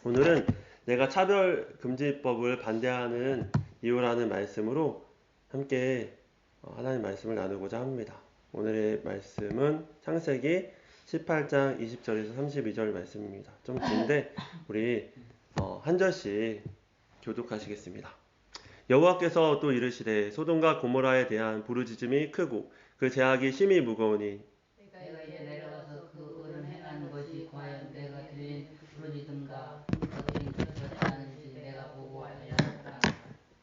오늘은 내가 차별금지법을 반대하는 이유라는 말씀으로 함께 하나님 말씀을 나누고자 합니다. 오늘의 말씀은 창세기 18장 20절에서 32절 말씀입니다. 좀 긴데 우리 한 절씩 교독하시겠습니다. 여호와께서 또 이르시되 소돔과 고모라에 대한 부르짖음이 크고 그 제약이 심히 무거우니 내가 이제 내려가서 그 을은 행한 것이 과연 내가 들린 부르짖음과 거친 그릇이 아는지 내가 보고 알려하리라.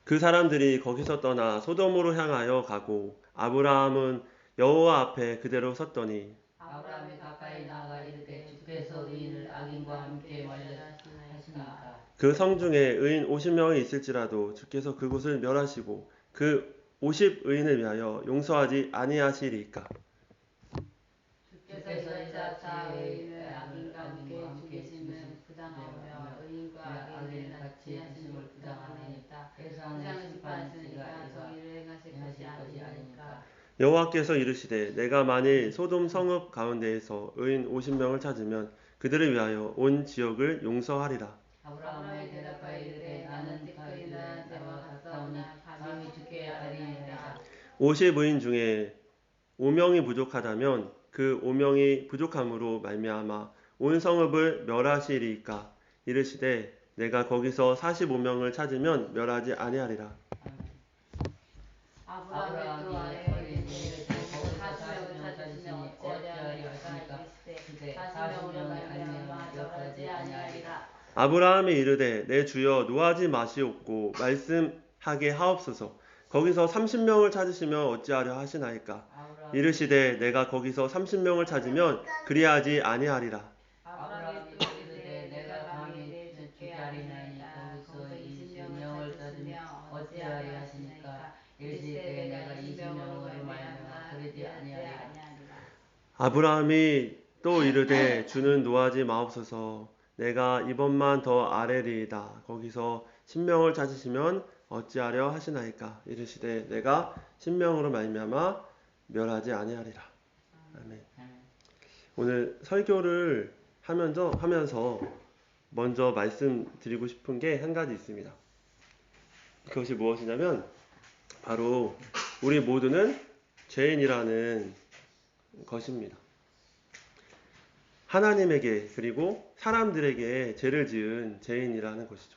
그 사람들이 거기서 떠나 소돔으로 향하여 가고 아브라함은 여호와 앞에 그대로 섰더니 아브라함이 가까이 나아가 이르되 주께서 의인을 악인과 함께 말려하시니까 그 성중에 의인 50명이 있을지라도 주께서 그곳을 멸하시고 그 50의인을 위하여 용서하지 아니하시리까. 주께서 이자 의인을 악인과 함께 죽이심은 부당하며 의인과 악인을 같이 하심을 부당하나이다. 세상의 심판이가 정의를 행하실 것이 아니니까. 여호와께서 이르시되 내가 만일 소돔 성읍 가운데에서 의인 50명을 찾으면 그들을 위하여 온 지역을 용서하리라. 아브라함이 대답하여 이르되 나는 그이나 내와 가까우니 감히 주께 아뢰리이다. 50의인 중에 5명이 부족하다면 그 5명이 부족함으로 말미암아 온 성읍을 멸하시리이까. 이르시되 내가 거기서 45명을 찾으면 멸하지 아니하리라. 아브라함이 또 아뢰되 거기서 40명을 찾으시니 어찌하리요 하시니까 이르시되 40명으로 말미암아 멸하지 아니하리라. 아브라함이 이르되 내 주여 노하지 마시옵고 말씀하게 하옵소서. 거기서 30명을 찾으시면 어찌하려 하시나이까. 이르시되 내가 거기서 30명을 찾으면 그리하지 아니하리라. 아브라함이 또 이르되 내가 감히 주께 아뢰나니 거기서 20명을 찾으면 어찌하려 하시니까. 이르시되 내가 20명으로 말미암아 그러지 아니하리라. 아브라함이 또 이르되 주는 노하지 마옵소서. 내가 이번만 더 아뢰리이다. 거기서 10명을 찾으시면 어찌하려 하시나이까. 이르시되 내가 10명으로 말미암아 멸하지 아니하리라. 아멘. 오늘 설교를 하면서 먼저 말씀드리고 싶은 게 한 가지 있습니다. 그것이 무엇이냐면 바로 우리 모두는 죄인이라는 것입니다. 하나님에게 그리고 사람들에게 죄를 지은 죄인이라는 것이죠.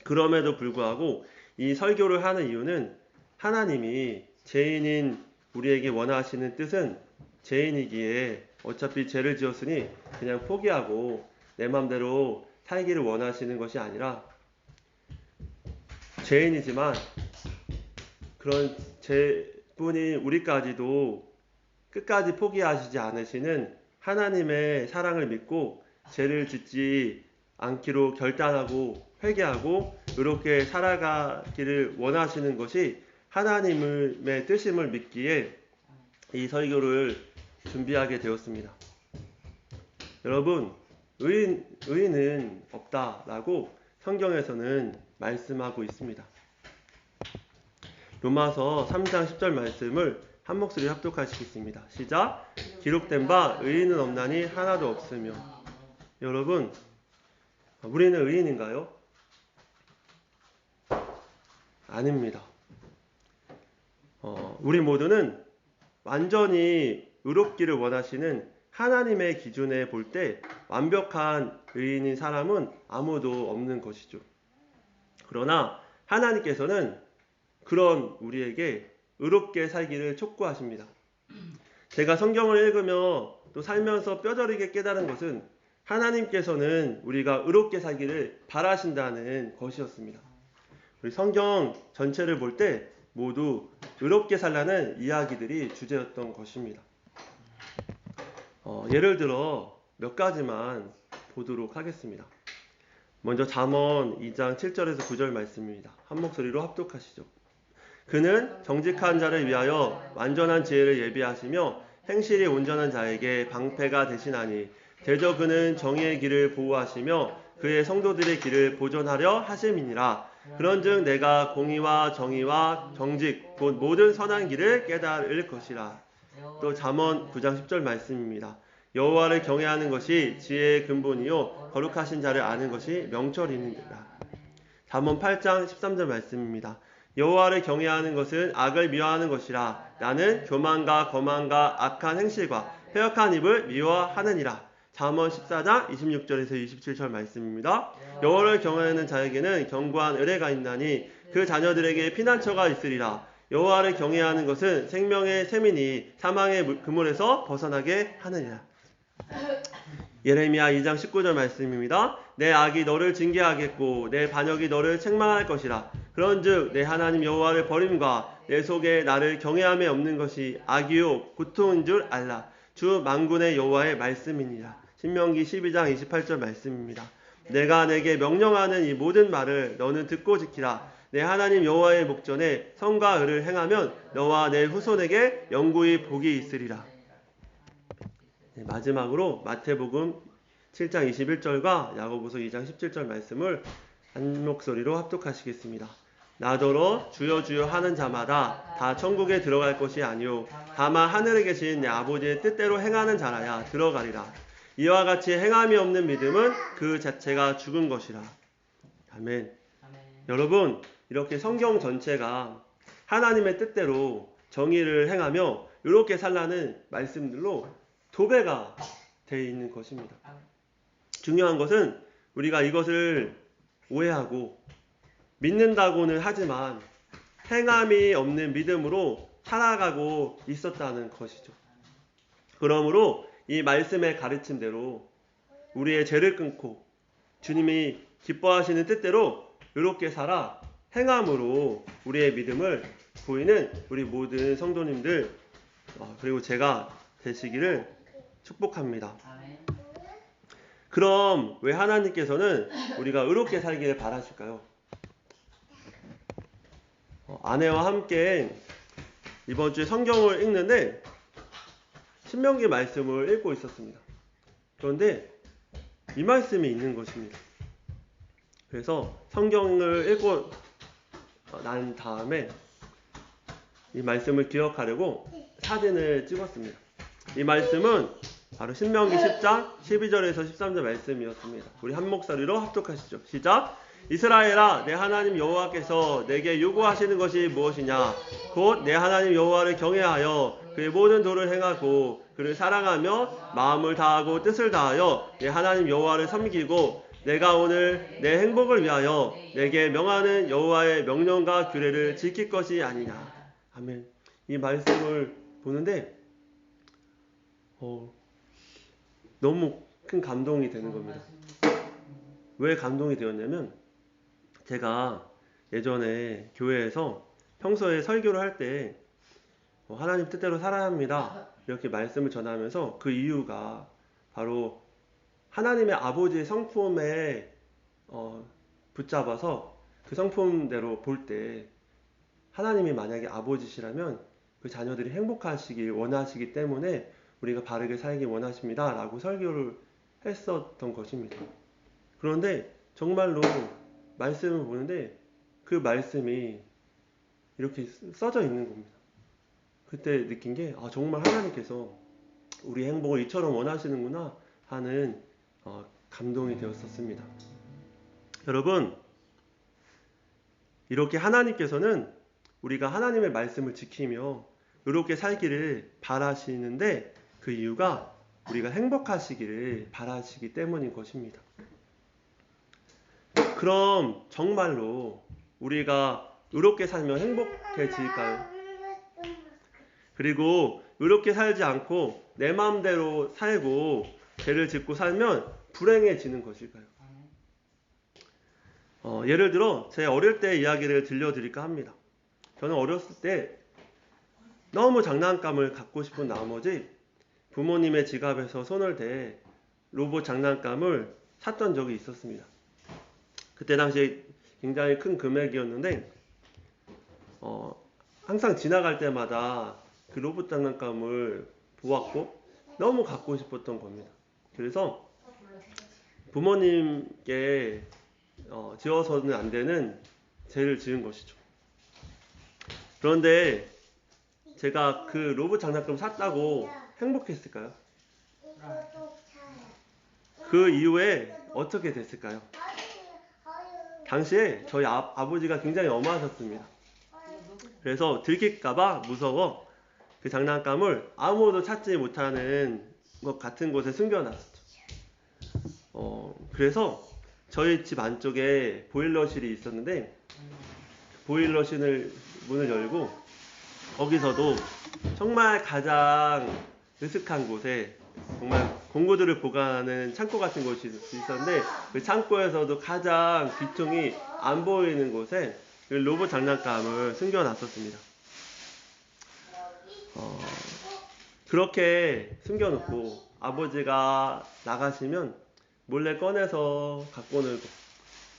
그럼에도 불구하고 이 설교를 하는 이유는 하나님이 죄인인 우리에게 원하시는 뜻은 죄인이기에 어차피 죄를 지었으니 그냥 포기하고 내 맘대로 살기를 원하시는 것이 아니라 죄인이지만 그런 죄뿐인 우리까지도 끝까지 포기하시지 않으시는 하나님의 사랑을 믿고 죄를 짓지 않기로 결단하고 회개하고 의롭게 살아가기를 원하시는 것이 하나님의 뜻임을 믿기에 이 설교를 준비하게 되었습니다. 여러분, 의인은 없다라고 성경에서는 말씀하고 있습니다. 로마서 3장 10절 말씀을 한 목소리 합독하시겠습니다. 시작. 기록된 바 의인은 없나니 하나도 없으며. 여러분, 우리는 의인인가요? 아닙니다. 우리 모두는 완전히 의롭기를 원하시는 하나님의 기준에 볼 때 완벽한 의인인 사람은 아무도 없는 것이죠. 그러나 하나님께서는 그런 우리에게 의롭게 살기를 촉구하십니다. 제가 성경을 읽으며 또 살면서 뼈저리게 깨달은 것은 하나님께서는 우리가 의롭게 살기를 바라신다는 것이었습니다. 우리 성경 전체를 볼 때 모두 의롭게 살라는 이야기들이 주제였던 것입니다. 예를 들어 몇 가지만 보도록 하겠습니다. 먼저 잠언 2장 7절에서 9절 말씀입니다. 한 목소리로 합독하시죠. 그는 정직한 자를 위하여 완전한 지혜를 예비하시며 행실이 온전한 자에게 방패가 되시나니 대저 그는 정의의 길을 보호하시며 그의 성도들의 길을 보존하려 하심이니라. 그런즉 내가 공의와 정의와 정직 곧 모든 선한 길을 깨달을 것이라. 또 잠언 9장 10절 말씀입니다. 여호와를 경외하는 것이 지혜의 근본이요 거룩하신 자를 아는 것이 명철이니라. 잠언 8장 13절 말씀입니다. 여호와를 경외하는 것은 악을 미워하는 것이라. 나는 교만과 거만과 악한 행실과 패역한 입을 미워하느니라. 잠언 14장 26절에서 27절 말씀입니다. 여호와를 경외하는 자에게는 견고한 의뢰가 있나니 그 자녀들에게 피난처가 있으리라. 여호와를 경외하는 것은 생명의 셈이니 사망의 그물에서 벗어나게 하느니라. 예레미야 2장 19절 말씀입니다. 내 악이 너를 징계하겠고 내 반역이 너를 책망할 것이라. 그런즉 내 하나님 여호와를 버림과 내 속에 나를 경외함에 없는 것이 악이요 고통인 줄 알라. 주 만군의 여호와의 말씀이니라. 신명기 12장 28절 말씀입니다. 내가 내게 명령하는 이 모든 말을 너는 듣고 지키라. 내 하나님 여호와의 목전에 선과 의를 행하면 너와 내 후손에게 영구히 복이 있으리라. 네, 마지막으로 마태복음 7장 21절과 야고보서 2장 17절 말씀을 한 목소리로 합독하시겠습니다. 나더러 주여 주여 하는 자마다 다 천국에 들어갈 것이 아니요 다만 하늘에 계신 내 아버지의 뜻대로 행하는 자라야 들어가리라. 이와 같이 행함이 없는 믿음은 그 자체가 죽은 것이라. 아멘. 여러분, 이렇게 성경 전체가 하나님의 뜻대로 정의를 행하며 이렇게 살라는 말씀들로 도배가 되어 있는 것입니다. 중요한 것은 우리가 이것을 오해하고 믿는다고는 하지만 행함이 없는 믿음으로 살아가고 있었다는 것이죠. 그러므로 이 말씀의 가르침대로 우리의 죄를 끊고 주님이 기뻐하시는 뜻대로 이렇게 살아 행함으로 우리의 믿음을 보이는 우리 모든 성도님들 그리고 제가 되시기를 축복합니다. 그럼 왜 하나님께서는 우리가 의롭게 살기를 바라실까요? 아내와 함께 이번 주에 성경을 읽는데 신명기 말씀을 읽고 있었습니다. 그런데 이 말씀이 있는 것입니다. 그래서 성경을 읽고 난 다음에 이 말씀을 기억하려고 사진을 찍었습니다. 이 말씀은 바로 신명기 10장 12절에서 13절 말씀이었습니다. 우리 한 목소리로 합독하시죠. 시작! 이스라엘아, 내 하나님 여호와께서 내게 요구하시는 것이 무엇이냐? 곧 내 하나님 여호와를 경외하여 그의 모든 도를 행하고 그를 사랑하며 마음을 다하고 뜻을 다하여 내 하나님 여호와를 섬기고 내가 오늘 내 행복을 위하여 내게 명하는 여호와의 명령과 규례를 지킬 것이 아니냐. 아멘. 이 말씀을 보는데 너무 큰 감동이 되는 겁니다. 왜 감동이 되었냐면 제가 예전에 교회에서 평소에 설교를 할 때 하나님 뜻대로 살아야 합니다. 이렇게 말씀을 전하면서 그 이유가 바로 하나님의 아버지의 성품에 붙잡아서 그 성품대로 볼 때 하나님이 만약에 아버지시라면 그 자녀들이 행복하시길 원하시기 때문에 우리가 바르게 살기 원하십니다. 라고 설교를 했었던 것입니다. 그런데 정말로 말씀을 보는데 그 말씀이 이렇게 써져 있는 겁니다. 그때 느낀 게 정말 하나님께서 우리 행복을 이처럼 원하시는구나 하는 감동이 되었었습니다. 여러분, 이렇게 하나님께서는 우리가 하나님의 말씀을 지키며 이렇게 살기를 바라시는데 그 이유가 우리가 행복하시기를 바라시기 때문인 것입니다. 그럼 정말로 우리가 의롭게 살면 행복해질까요? 그리고 의롭게 살지 않고 내 마음대로 살고 죄를 짓고 살면 불행해지는 것일까요? 예를 들어 제 어릴 때 이야기를 들려드릴까 합니다. 저는 어렸을 때 너무 장난감을 갖고 싶은 나머지 부모님의 지갑에서 손을 대 로봇 장난감을 샀던 적이 있었습니다. 그때 당시에 굉장히 큰 금액이었는데 항상 지나갈 때마다 그 로봇 장난감을 보았고 너무 갖고 싶었던 겁니다. 그래서 부모님께 지어서는 안 되는 죄를 지은 것이죠. 그런데 제가 그 로봇 장난감 샀다고 행복했을까요? 그 이후에 어떻게 됐을까요? 당시에 저희 아버지가 굉장히 엄하셨습니다. 그래서 들킬까봐 무서워 그 장난감을 아무도 찾지 못하는 것 같은 곳에 숨겨놨었죠. 그래서 저희 집 안쪽에 보일러실이 있었는데 보일러실 문을 열고 거기서도 정말 가장 으슥한 곳에 정말 공구들을 보관하는 창고 같은 곳이 있었는데 그 창고에서도 가장 귀퉁이 안 보이는 곳에 그 로봇 장난감을 숨겨놨었습니다. 그렇게 숨겨놓고 아버지가 나가시면 몰래 꺼내서 갖고 놀고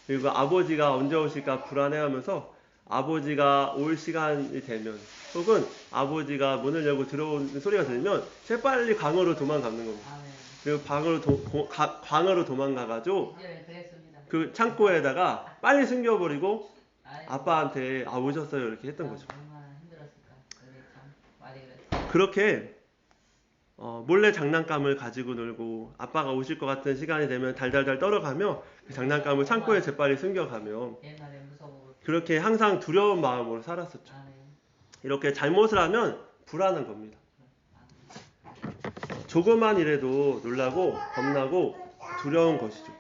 그리고 아버지가 언제 오실까 불안해하면서 아버지가 올 시간이 되면 혹은 아버지가 문을 열고 들어오는 소리가 들리면 재빨리 방으로 도망가는 겁니다. 그리고 방으로 도망가가지고 그 창고에다가 빨리 숨겨버리고 아빠한테 오셨어요 이렇게 했던 거죠. 그렇게 몰래 장난감을 가지고 놀고 아빠가 오실 것 같은 시간이 되면 달달달 떨어가며 그 장난감을 창고에 재빨리 숨겨가며 그렇게 항상 두려운 마음으로 살았었죠. 이렇게 잘못을 하면 불안한 겁니다. 조그만 일에도 놀라고 겁나고 두려운 것이죠.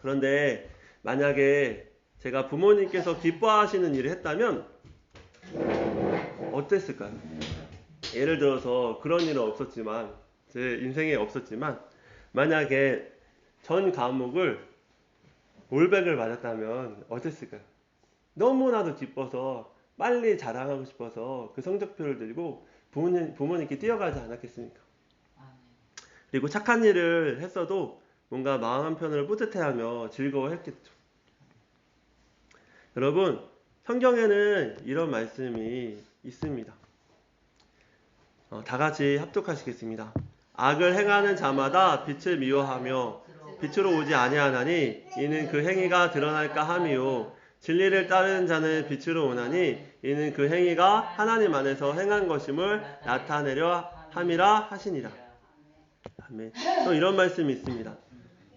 그런데 만약에 제가 부모님께서 기뻐하시는 일을 했다면 어땠을까요? 예를 들어서 그런 일은 없었지만 제 인생에 없었지만 만약에 전 과목을 올백을 맞았다면 어땠을까요? 너무나도 기뻐서 빨리 자랑하고 싶어서 그 성적표를 들고 부모님께 뛰어가지 않았겠습니까? 그리고 착한 일을 했어도 뭔가 마음 한편으로 뿌듯해하며 즐거워했겠죠. 여러분, 성경에는 이런 말씀이 있습니다. 다 같이 합독하시겠습니다. 악을 행하는 자마다 빛을 미워하며 빛으로 오지 아니하나니 이는 그 행위가 드러날까 함이요 진리를 따르는 자는 빛으로 오나니 이는 그 행위가 하나님 안에서 행한 것임을 나타내려 함이라 하시니라. 아멘. 또 이런 말씀이 있습니다.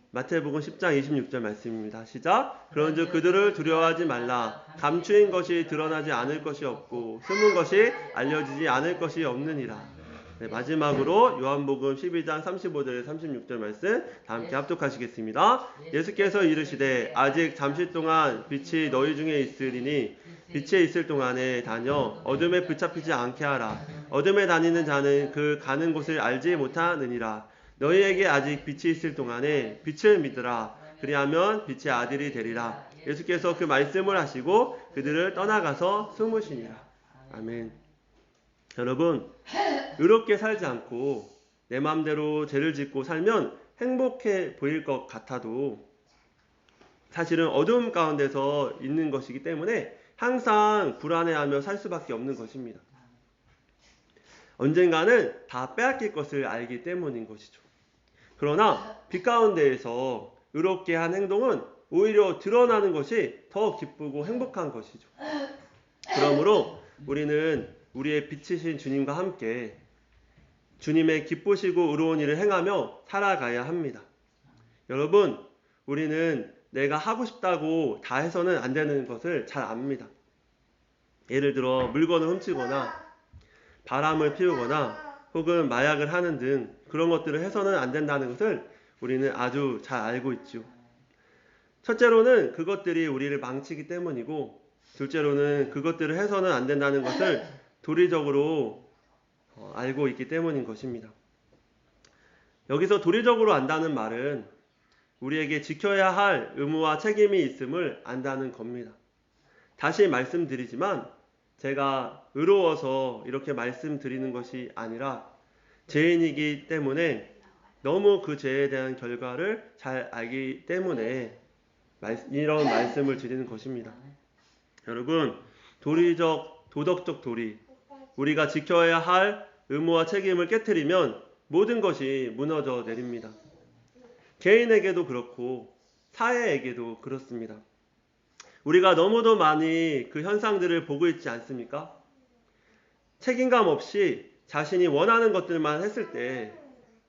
마태복음 10장 26절 말씀입니다. 시작. 그런즉 그들을 두려워하지 말라. 감추인 것이 드러나지 않을 것이 없고 숨은 것이 알려지지 않을 것이 없느니라. 네, 마지막으로 요한복음 12장 35절 36절 말씀 다 함께 합독하시겠습니다. 예수께서 이르시되 아직 잠시 동안 빛이 너희 중에 있으리니 빛에 있을 동안에 다녀 어둠에 붙잡히지 않게 하라. 어둠에 다니는 자는 그 가는 곳을 알지 못하느니라. 너희에게 아직 빛이 있을 동안에 빛을 믿으라. 그리하면 빛의 아들이 되리라. 예수께서 그 말씀을 하시고 그들을 떠나가서 숨으시니라. 아멘. 여러분, 의롭게 살지 않고 내 마음대로 죄를 짓고 살면 행복해 보일 것 같아도 사실은 어두움 가운데서 있는 것이기 때문에 항상 불안해하며 살 수밖에 없는 것입니다. 언젠가는 다 빼앗길 것을 알기 때문인 것이죠. 그러나 빛 가운데에서 의롭게 한 행동은 오히려 드러나는 것이 더 기쁘고 행복한 것이죠. 그러므로 우리는 우리의 빛이신 주님과 함께 주님의 기쁘시고 의로운 일을 행하며 살아가야 합니다. 여러분, 우리는 내가 하고 싶다고 다 해서는 안 되는 것을 잘 압니다. 예를 들어 물건을 훔치거나 바람을 피우거나 혹은 마약을 하는 등 그런 것들을 해서는 안 된다는 것을 우리는 아주 잘 알고 있죠. 첫째로는 그것들이 우리를 망치기 때문이고 둘째로는 그것들을 해서는 안 된다는 것을 도리적으로 알고 있기 때문인 것입니다. 여기서 도리적으로 안다는 말은 우리에게 지켜야 할 의무와 책임이 있음을 안다는 겁니다. 다시 말씀드리지만 제가 의로워서 이렇게 말씀드리는 것이 아니라 죄인이기 때문에 너무 그 죄에 대한 결과를 잘 알기 때문에 이런 말씀을 드리는 것입니다. 여러분, 도리적, 도덕적 도리, 우리가 지켜야 할 의무와 책임을 깨트리면 모든 것이 무너져 내립니다. 개인에게도 그렇고 사회에게도 그렇습니다. 우리가 너무도 많이 그 현상들을 보고 있지 않습니까? 책임감 없이 자신이 원하는 것들만 했을 때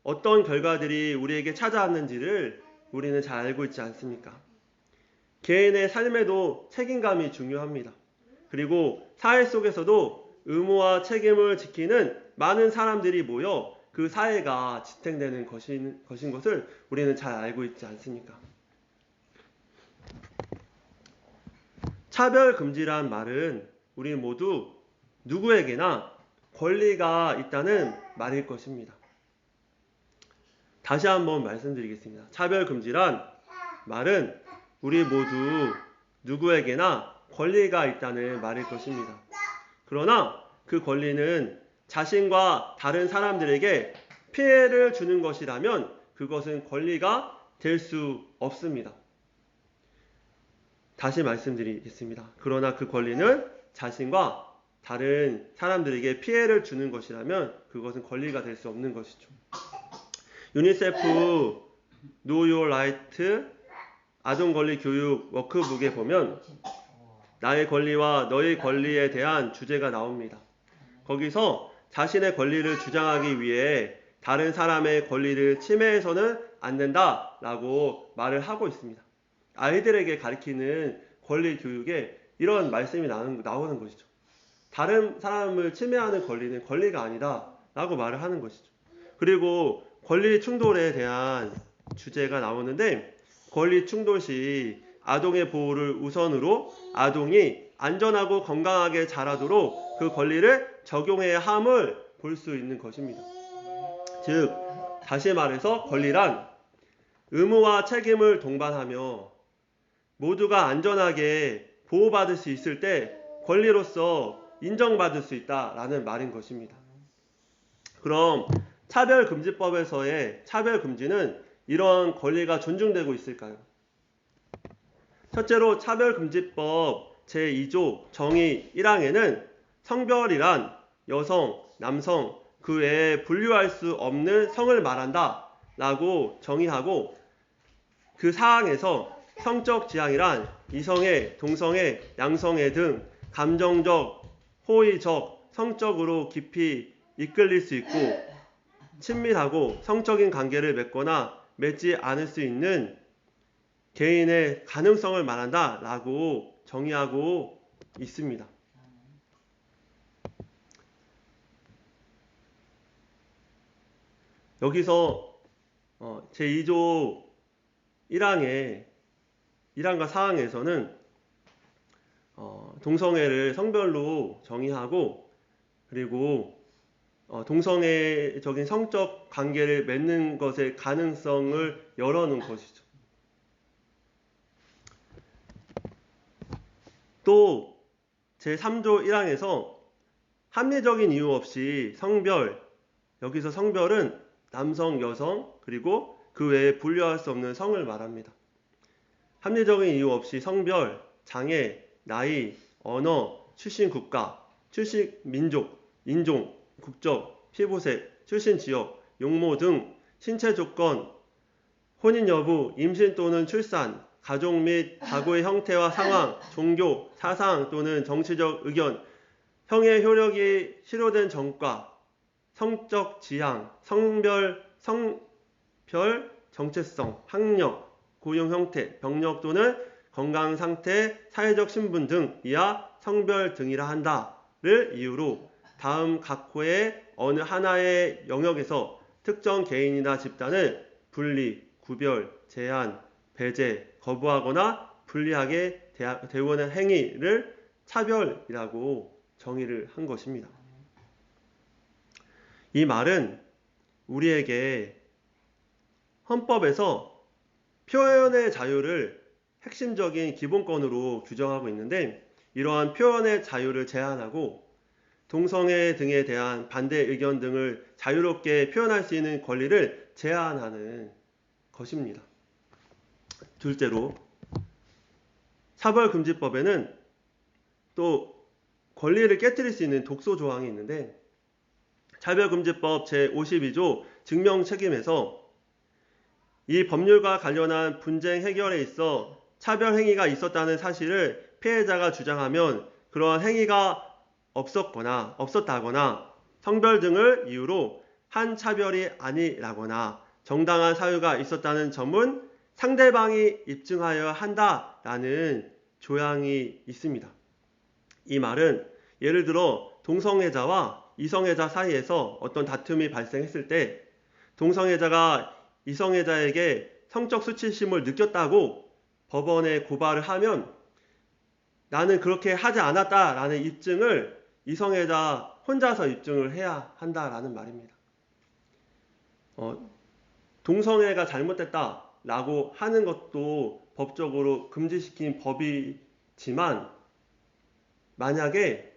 어떤 결과들이 우리에게 찾아왔는지를 우리는 잘 알고 있지 않습니까? 개인의 삶에도 책임감이 중요합니다. 그리고 사회 속에서도 의무와 책임을 지키는 많은 사람들이 모여 그 사회가 지탱되는 것인 것을 우리는 잘 알고 있지 않습니까? 차별금지란 말은 우리 모두 누구에게나 권리가 있다는 말일 것입니다. 다시 한번 말씀드리겠습니다. 차별금지란 말은 우리 모두 누구에게나 권리가 있다는 말일 것입니다. 그러나 그 권리는 자신과 다른 사람들에게 피해를 주는 것이라면 그것은 권리가 될 수 없습니다. 다시 말씀드리겠습니다. 그러나 그 권리는 자신과 다른 사람들에게 피해를 주는 것이라면 그것은 권리가 될 수 없는 것이죠. 유니세프 Know Your Right 아동권리 교육 워크북에 보면 나의 권리와 너의 권리에 대한 주제가 나옵니다. 거기서 자신의 권리를 주장하기 위해 다른 사람의 권리를 침해해서는 안 된다라고 말을 하고 있습니다. 아이들에게 가르치는 권리 교육에 이런 말씀이 나오는 것이죠. 다른 사람을 침해하는 권리는 권리가 아니다 라고 말을 하는 것이죠. 그리고 권리 충돌에 대한 주제가 나오는데 권리 충돌 시 아동의 보호를 우선으로 아동이 안전하고 건강하게 자라도록 그 권리를 적용해야 함을 볼 수 있는 것입니다. 즉 다시 말해서 권리란 의무와 책임을 동반하며 모두가 안전하게 보호받을 수 있을 때 권리로서 인정받을 수 있다라는 말인 것입니다. 그럼 차별금지법에서의 차별금지는 이런 권리가 존중되고 있을까요? 첫째로 차별금지법 제2조 정의 1항에는 성별이란 여성, 남성, 그 외에 분류할 수 없는 성을 말한다 라고 정의하고 그 사항에서 성적 지향이란 이성애, 동성애, 양성애 등 감정적, 호의적, 성적으로 깊이 이끌릴 수 있고 친밀하고 성적인 관계를 맺거나 맺지 않을 수 있는 개인의 가능성을 말한다 라고 정의하고 있습니다. 여기서 제2조 1항과 4항에서는 동성애를 성별로 정의하고 그리고 동성애적인 성적 관계를 맺는 것의 가능성을 열어놓은 것이죠. 또 제3조 1항에서 합리적인 이유 없이 성별, 여기서 성별은 남성, 여성, 그리고 그 외에 분류할 수 없는 성을 말합니다. 합리적인 이유 없이 성별, 장애, 나이, 언어, 출신 국가, 출신 민족, 인종, 국적, 피부색, 출신 지역, 용모 등 신체 조건, 혼인 여부, 임신 또는 출산, 가족 및 가구의 형태와 상황, 종교, 사상 또는 정치적 의견, 형의 효력이 실효된 전과, 성적 지향, 성별, 정체성, 학력, 고용 형태, 병력 또는 건강 상태, 사회적 신분 등 이하 성별 등이라 한다를 이유로 다음 각 호의 어느 하나의 영역에서 특정 개인이나 집단을 분리, 구별, 제한, 배제, 거부하거나 불리하게 대우하는 행위를 차별이라고 정의를 한 것입니다. 이 말은 우리에게 헌법에서 표현의 자유를 핵심적인 기본권으로 규정하고 있는데 이러한 표현의 자유를 제한하고 동성애 등에 대한 반대 의견 등을 자유롭게 표현할 수 있는 권리를 제한하는 것입니다. 둘째로 차별금지법에는 또 권리를 깨트릴 수 있는 독소 조항이 있는데 차별금지법 제52조 증명책임에서 이 법률과 관련한 분쟁 해결에 있어 차별 행위가 있었다는 사실을 피해자가 주장하면 그러한 행위가 없었다거나 성별 등을 이유로 한 차별이 아니라거나 정당한 사유가 있었다는 점은 상대방이 입증하여야 한다라는 조항이 있습니다. 이 말은 예를 들어 동성애자와 이성애자 사이에서 어떤 다툼이 발생했을 때 동성애자가 이성애자에게 성적 수치심을 느꼈다고 법원에 고발을 하면 나는 그렇게 하지 않았다라는 입증을 이성애자 혼자서 입증을 해야 한다라는 말입니다. 동성애가 잘못됐다라고 하는 것도 법적으로 금지시킨 법이지만 만약에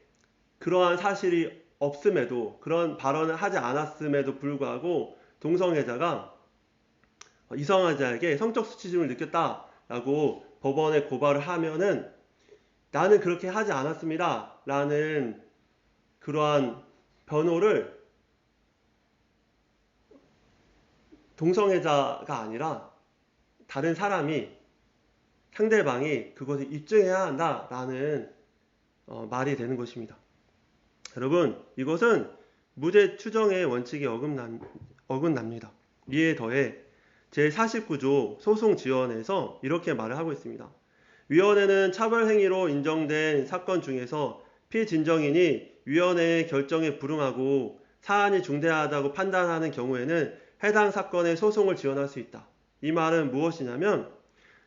그러한 사실이 없음에도 그런 발언을 하지 않았음에도 불구하고 동성애자가 이성애자에게 성적 수치심을 느꼈다라고 법원에 고발을 하면은 나는 그렇게 하지 않았습니다 라는 그러한 변호를 동성애자가 아니라 다른 사람이 상대방이 그것을 입증해야 한다라는 말이 되는 것입니다. 여러분, 이것은 무죄 추정의 원칙에 어긋납니다. 이에 더해 제49조 소송지원에서 이렇게 말을 하고 있습니다. 위원회는 차별행위로 인정된 사건 중에서 피진정인이 위원회의 결정에 불응하고 사안이 중대하다고 판단하는 경우에는 해당 사건의 소송을 지원할 수 있다. 이 말은 무엇이냐면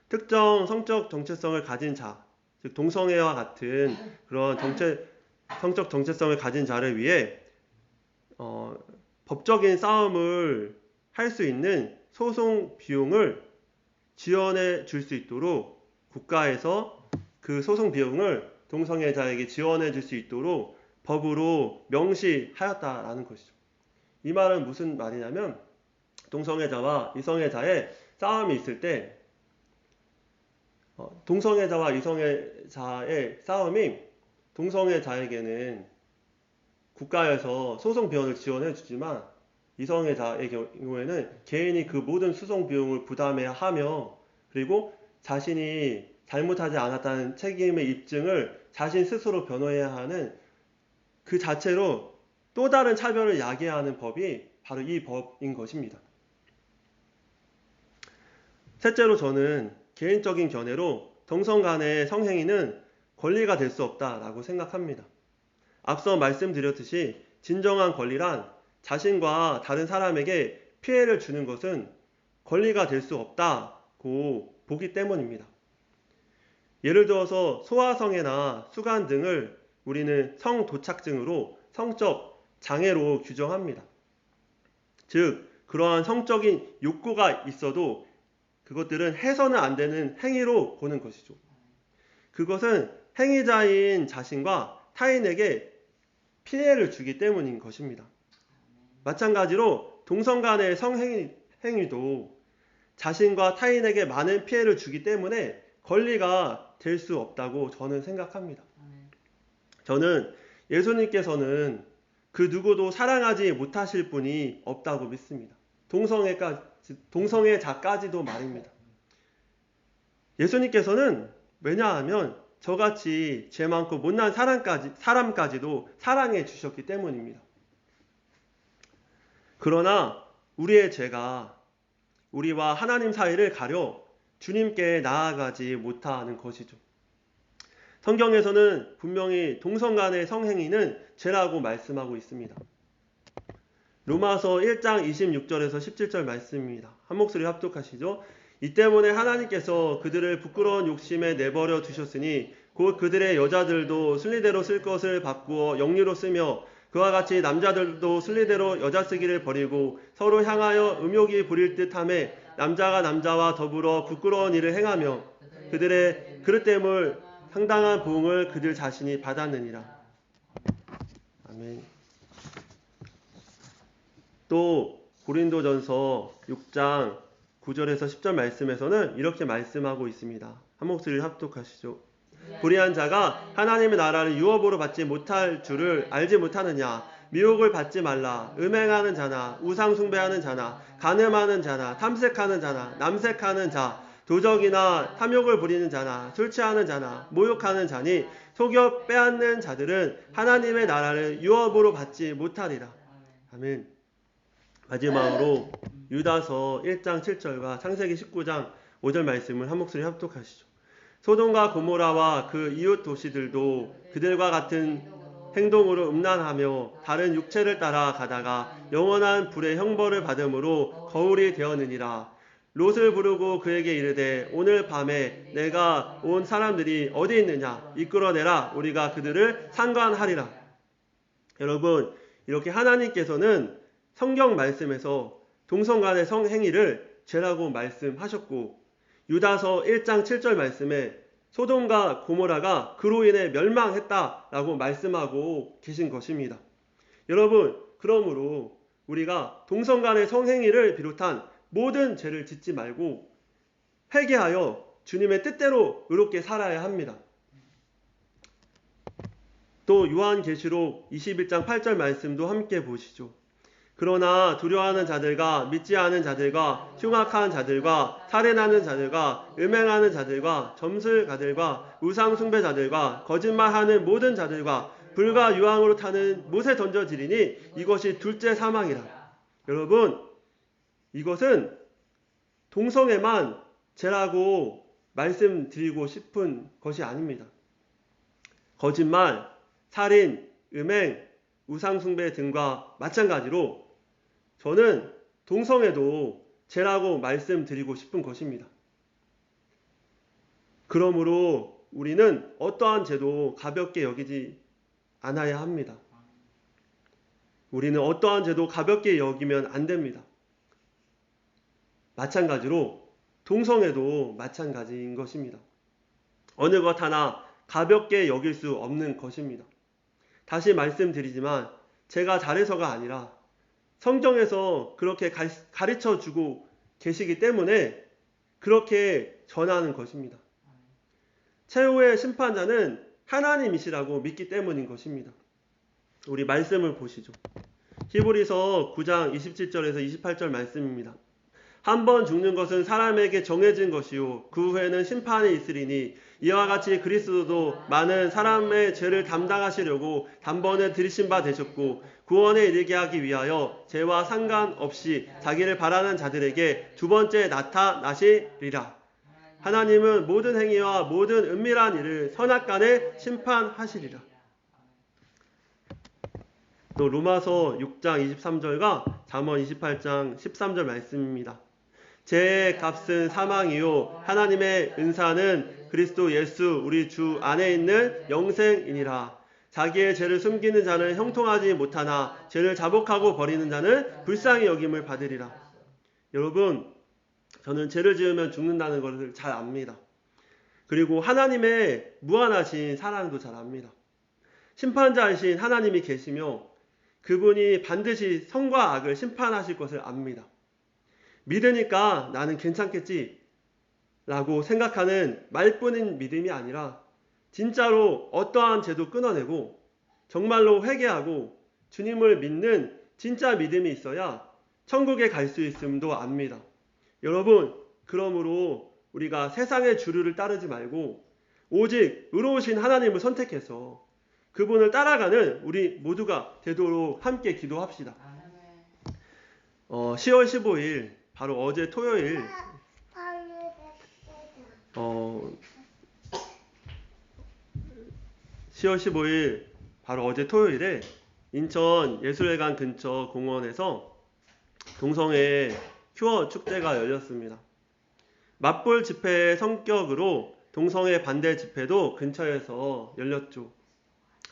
특정 성적 정체성을 가진 자, 즉 동성애와 같은 그런 성적 정체성을 가진 자를 위해 법적인 싸움을 할 수 있는 소송 비용을 지원해 줄 수 있도록 국가에서 그 소송 비용을 동성애자에게 지원해 줄 수 있도록 법으로 명시하였다라는 것이죠. 이 말은 무슨 말이냐면 동성애자와 이성애자의 싸움이 있을 때 동성애자와 이성애자의 싸움이 동성애자에게는 국가에서 소송 비용을 지원해 주지만 이성애자의 경우에는 개인이 그 모든 소송 비용을 부담해야 하며 그리고 자신이 잘못하지 않았다는 책임의 입증을 자신 스스로 변호해야 하는 그 자체로 또 다른 차별을 야기하는 법이 바로 이 법인 것입니다. 셋째로 저는 개인적인 견해로 동성 간의 성행위는 권리가 될 수 없다라고 생각합니다. 앞서 말씀드렸듯이 진정한 권리란 자신과 다른 사람에게 피해를 주는 것은 권리가 될 수 없다고 보기 때문입니다. 예를 들어서 소아성애나 수간 등을 우리는 성도착증으로 성적 장애로 규정합니다. 즉 그러한 성적인 욕구가 있어도 그것들은 해서는 안 되는 행위로 보는 것이죠. 그것은 행위자인 자신과 타인에게 피해를 주기 때문인 것입니다. 마찬가지로 동성 간의 성행위도 자신과 타인에게 많은 피해를 주기 때문에 권리가 될 수 없다고 저는 생각합니다. 저는 예수님께서는 그 누구도 사랑하지 못하실 분이 없다고 믿습니다. 동성애자까지도 말입니다. 예수님께서는 왜냐하면 저같이 죄 많고 못난 사람까지도 사랑해 주셨기 때문입니다. 그러나 우리의 죄가 우리와 하나님 사이를 가려 주님께 나아가지 못하는 것이죠. 성경에서는 분명히 동성 간의 성행위는 죄라고 말씀하고 있습니다. 로마서 1장 26절에서 17절 말씀입니다. 한 목소리 합독하시죠. 이 때문에 하나님께서 그들을 부끄러운 욕심에 내버려 두셨으니 곧 그들의 여자들도 순리대로 쓸 것을 바꾸어 영리로 쓰며 그와 같이 남자들도 순리대로 여자 쓰기를 버리고 서로 향하여 음욕이 부릴 듯하며 남자가 남자와 더불어 부끄러운 일을 행하며 그들의 그릇됨을 상당한 보응을 그들 자신이 받았느니라. 아멘. 또 고린도전서 6장 9절에서 10절 말씀에서는 이렇게 말씀하고 있습니다. 한 목소리를 합독하시죠. 불의한 자가 하나님의 나라를 유업으로 받지 못할 줄을 알지 못하느냐. 미혹을 받지 말라. 음행하는 자나 우상 숭배하는 자나 간음하는 자나 탐색하는 자나 남색하는 자 도적이나 탐욕을 부리는 자나 술 취하는 자나 모욕하는 자니 속여 빼앗는 자들은 하나님의 나라를 유업으로 받지 못하리라. 아멘. 마지막으로 유다서 1장 7절과 창세기 19장 5절 말씀을 한 목소리 합독하시죠. 소돔과 고모라와 그 이웃 도시들도 그들과 같은 행동으로 음란하며 다른 육체를 따라 가다가 영원한 불의 형벌을 받음으로 거울이 되었느니라. 롯을 부르고 그에게 이르되 오늘 밤에 내가 온 사람들이 어디 있느냐 이끌어내라 우리가 그들을 상관하리라. 여러분, 이렇게 하나님께서는 성경 말씀에서 동성 간의 성행위를 죄라고 말씀하셨고, 유다서 1장 7절 말씀에 소돔과 고모라가 그로 인해 멸망했다라고 말씀하고 계신 것입니다. 여러분, 그러므로 우리가 동성 간의 성행위를 비롯한 모든 죄를 짓지 말고 회개하여 주님의 뜻대로 의롭게 살아야 합니다. 또 요한계시록 21장 8절 말씀도 함께 보시죠. 그러나 두려워하는 자들과 믿지 않은 자들과 흉악한 자들과 살인하는 자들과 음행하는 자들과 점술가들과 우상 숭배자들과 거짓말하는 모든 자들과 불과 유황으로 타는 못에 던져지리니 이것이 둘째 사망이라. 여러분, 이것은 동성애만 죄라고 말씀드리고 싶은 것이 아닙니다. 거짓말, 살인, 음행, 우상숭배 등과 마찬가지로 저는 동성애도 죄라고 말씀드리고 싶은 것입니다. 그러므로 우리는 어떠한 죄도 가볍게 여기지 않아야 합니다. 우리는 어떠한 죄도 가볍게 여기면 안 됩니다. 마찬가지로 동성애도 마찬가지인 것입니다. 어느 것 하나 가볍게 여길 수 없는 것입니다. 다시 말씀드리지만 제가 잘해서가 아니라 성경에서 그렇게 가르쳐 주고 계시기 때문에 그렇게 전하는 것입니다. 최후의 심판자는 하나님이시라고 믿기 때문인 것입니다. 우리 말씀을 보시죠. 히브리서 9장 27절에서 28절 말씀입니다. 한 번 죽는 것은 사람에게 정해진 것이요 그 후에는 심판이 있으리니 이와 같이 그리스도도 많은 사람의 죄를 담당하시려고 단번에 들이신 바 되셨고 구원에 이르게 하기 위하여 죄와 상관없이 자기를 바라는 자들에게 두 번째 나타나시리라. 하나님은 모든 행위와 모든 은밀한 일을 선악간에 심판하시리라. 또 로마서 6장 23절과 잠언 28장 13절 말씀입니다. 죄의 값은 사망이요 하나님의 은사는 그리스도 예수 우리 주 안에 있는 영생이니라. 자기의 죄를 숨기는 자는 형통하지 못하나 죄를 자복하고 버리는 자는 불쌍히 여김을 받으리라. 여러분, 저는 죄를 지으면 죽는다는 것을 잘 압니다. 그리고 하나님의 무한하신 사랑도 잘 압니다. 심판자이신 하나님이 계시며 그분이 반드시 선과 악을 심판하실 것을 압니다. 믿으니까 나는 괜찮겠지 라고 생각하는 말뿐인 믿음이 아니라 진짜로 어떠한 죄도 끊어내고 정말로 회개하고 주님을 믿는 진짜 믿음이 있어야 천국에 갈 수 있음도 압니다. 여러분, 그러므로 우리가 세상의 주류를 따르지 말고 오직 의로우신 하나님을 선택해서 그분을 따라가는 우리 모두가 되도록 함께 기도합시다. 10월 15일 바로 어제 토요일 10월 15일 바로 어제 토요일에 인천 예술회관 근처 공원에서 동성애 큐어 축제가 열렸습니다. 맞불 집회의 성격으로 동성애 반대 집회도 근처에서 열렸죠.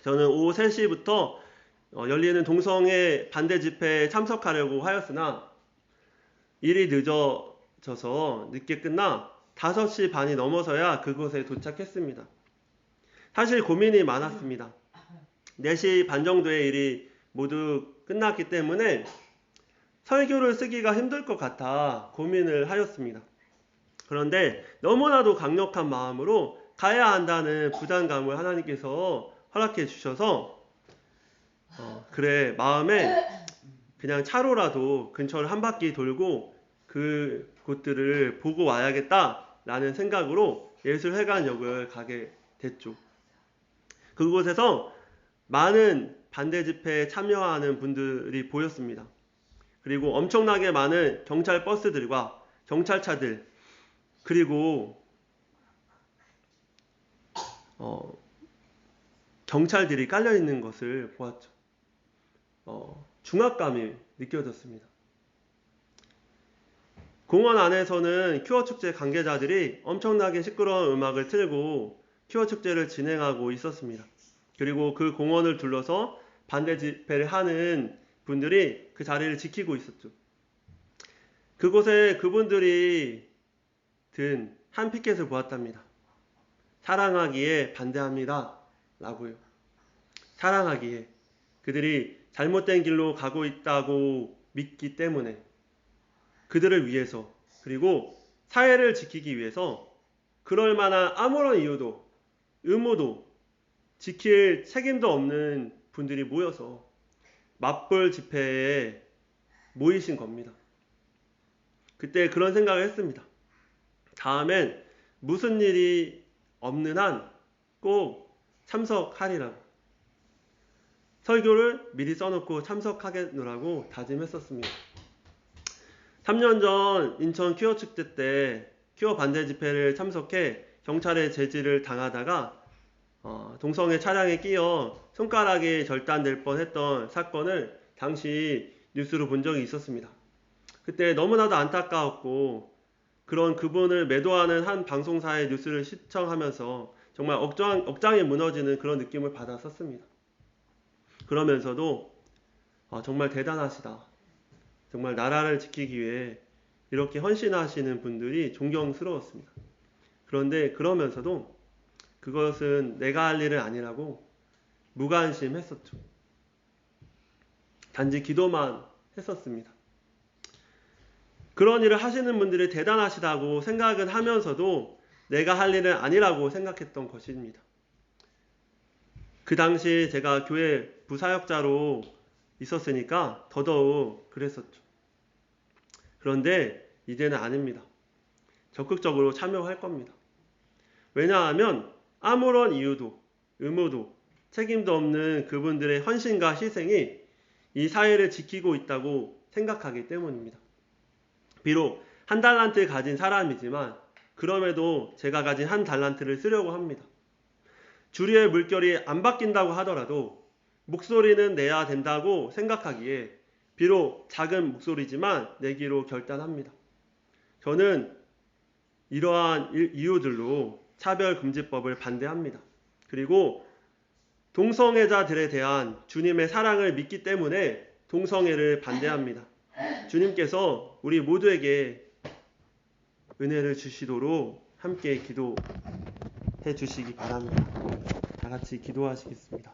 저는 오후 3시부터 열리는 동성애 반대 집회에 참석하려고 하였으나 일이 늦어져서 늦게 끝나 5시 반이 넘어서야 그곳에 도착했습니다. 사실 고민이 많았습니다. 4시 반 정도의 일이 모두 끝났기 때문에 설교를 쓰기가 힘들 것 같아 고민을 하였습니다. 그런데 너무나도 강력한 마음으로 가야 한다는 부담감을 하나님께서 허락해 주셔서 그래 마음에 그냥 차로라도 근처를 한 바퀴 돌고 그 곳들을 보고 와야겠다라는 생각으로 예술회관역을 가게 됐죠. 그곳에서 많은 반대 집회에 참여하는 분들이 보였습니다. 그리고 엄청나게 많은 경찰 버스들과 경찰차들, 그리고 경찰들이 깔려 있는 것을 보았죠. 중압감이 느껴졌습니다. 공원 안에서는 큐어 축제 관계자들이 엄청나게 시끄러운 음악을 틀고 큐어 축제를 진행하고 있었습니다. 그리고 그 공원을 둘러서 반대 집회를 하는 분들이 그 자리를 지키고 있었죠. 그곳에 그분들이 든 한 피켓을 보았답니다. 사랑하기에 반대합니다 라고요. 사랑하기에, 그들이 잘못된 길로 가고 있다고 믿기 때문에, 그들을 위해서, 그리고 사회를 지키기 위해서 그럴 만한 아무런 이유도 의무도 지킬 책임도 없는 분들이 모여서 맞불 집회에 모이신 겁니다. 그때 그런 생각을 했습니다. 다음엔 무슨 일이 없는 한 꼭 참석하리라고. 설교를 미리 써놓고 참석하겠노라고 다짐했었습니다. 3년 전 인천 큐어 축제 때 큐어 반대 집회를 참석해 경찰의 제지를 당하다가 동성애 차량에 끼어 손가락이 절단될 뻔했던 사건을 당시 뉴스로 본 적이 있었습니다. 그때 너무나도 안타까웠고, 그런 그분을 매도하는 한 방송사의 뉴스를 시청하면서 정말 억장이 무너지는 그런 느낌을 받았었습니다. 그러면서도 정말 대단하시다. 정말 나라를 지키기 위해 이렇게 헌신하시는 분들이 존경스러웠습니다. 그런데 그러면서도 그것은 내가 할 일은 아니라고 무관심했었죠. 단지 기도만 했었습니다. 그런 일을 하시는 분들이 대단하시다고 생각은 하면서도 내가 할 일은 아니라고 생각했던 것입니다. 그 당시 제가 교회 부사역자로 있었으니까 더더욱 그랬었죠. 그런데 이제는 아닙니다. 적극적으로 참여할 겁니다. 왜냐하면 아무런 이유도 의무도 책임도 없는 그분들의 헌신과 희생이 이 사회를 지키고 있다고 생각하기 때문입니다. 비록 한 달란트 가진 사람이지만 그럼에도 제가 가진 한 달란트를 쓰려고 합니다. 주리의 물결이 안 바뀐다고 하더라도 목소리는 내야 된다고 생각하기에 비록 작은 목소리지만 내기로 결단합니다. 저는 이러한 이유들로 차별금지법을 반대합니다. 그리고 동성애자들에 대한 주님의 사랑을 믿기 때문에 동성애를 반대합니다. 주님께서 우리 모두에게 은혜를 주시도록 함께 기도해 주시기 바랍니다. 다 같이 기도하시겠습니다.